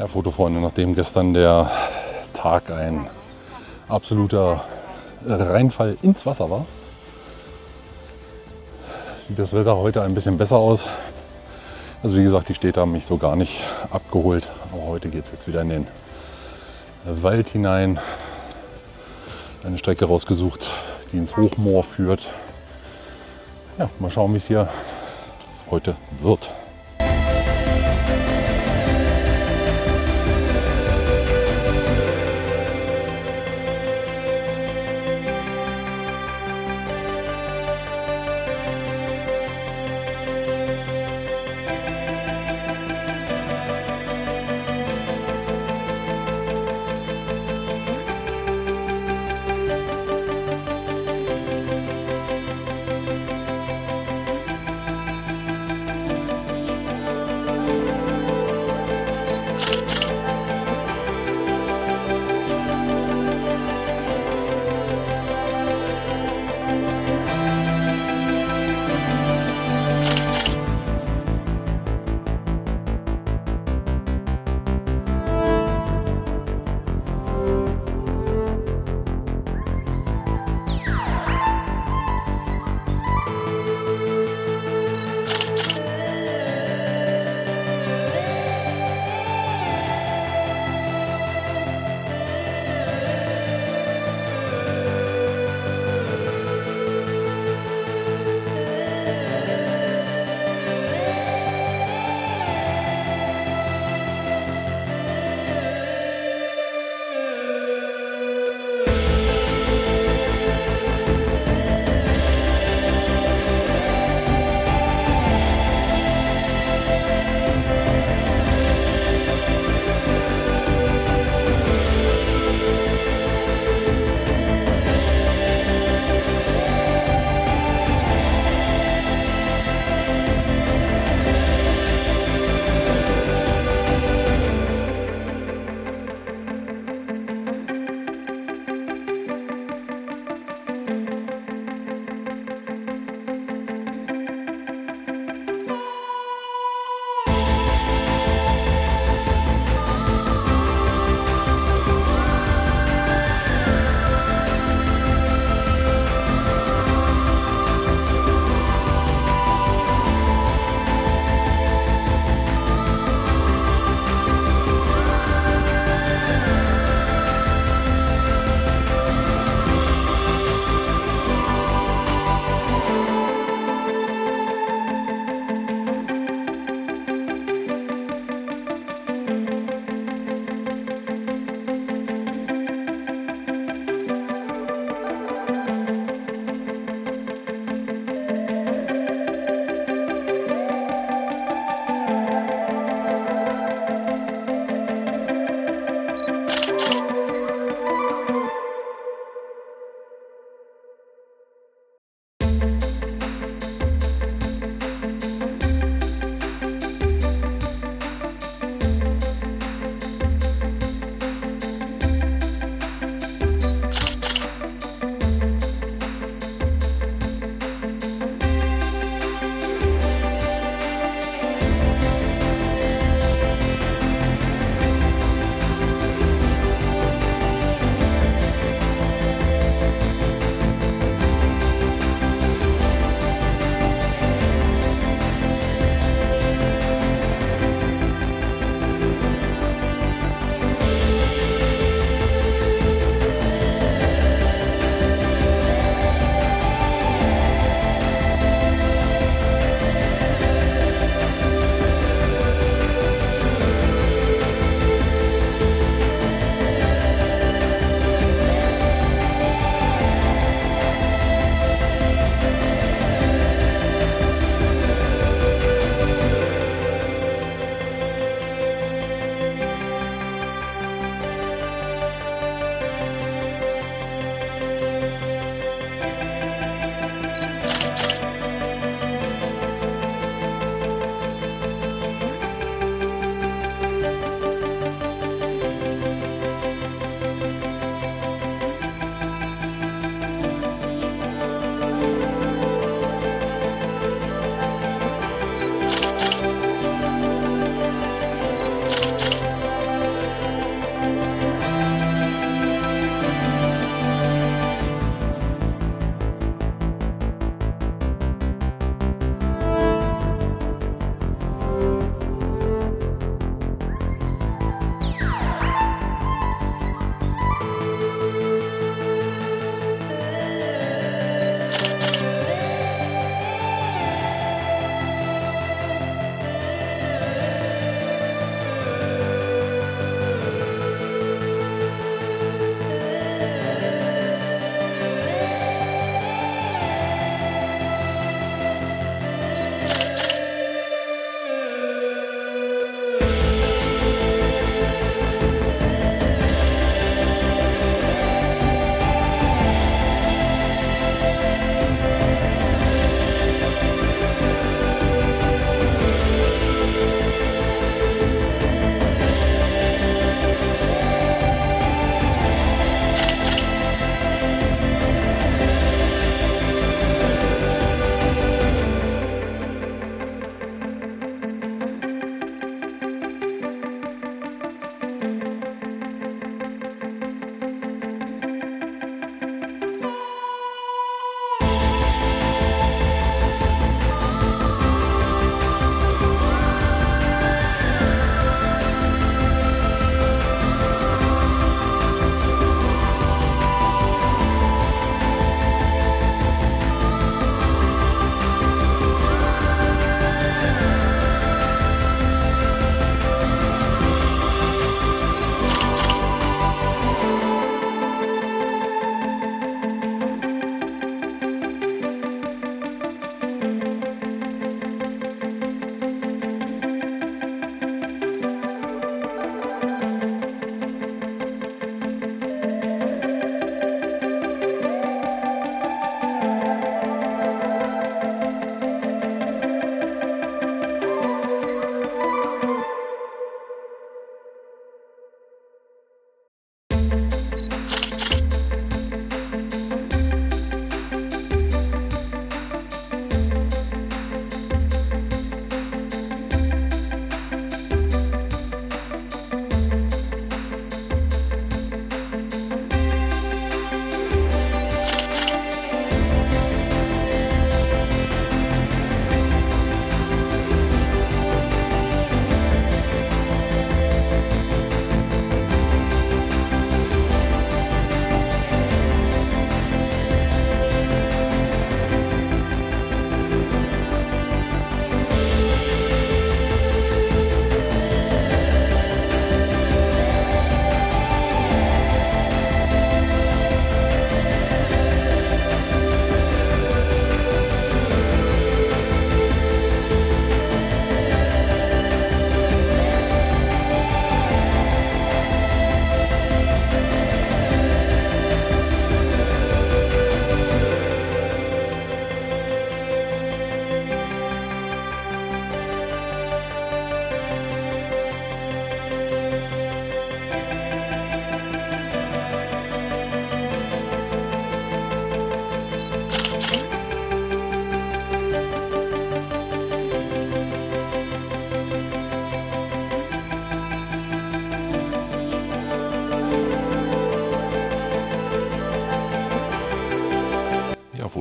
Ja, Fotofreunde, nachdem gestern der Tag ein absoluter Reinfall ins Wasser war, sieht das Wetter heute ein bisschen besser aus. Also wie gesagt, die Städte haben mich so gar nicht abgeholt. Aber heute geht es jetzt wieder in den Wald hinein. Eine Strecke rausgesucht, die ins Hochmoor führt. Ja, mal schauen, wie es hier heute wird.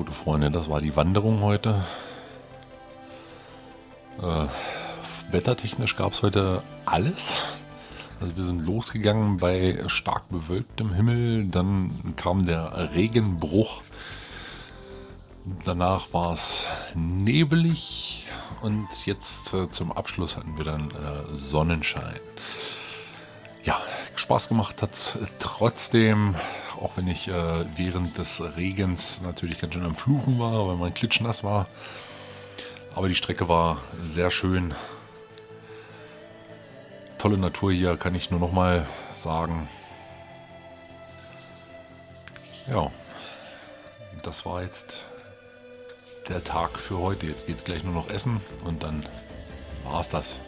Fotofreunde, das war die Wanderung heute. Wettertechnisch gab es heute alles. Also wir sind losgegangen bei stark bewölktem Himmel, dann kam der Regenbruch, danach war es nebelig und jetzt zum Abschluss hatten wir dann Sonnenschein. Ja, Spaß gemacht hat es trotzdem, auch wenn ich während des Regens natürlich ganz schön am Fluchen war, weil man klitschnass war. Aber die Strecke war sehr schön. Tolle Natur hier, kann ich nur noch mal sagen. Ja, das war jetzt der Tag für heute. Jetzt geht es gleich nur noch essen und dann war es das.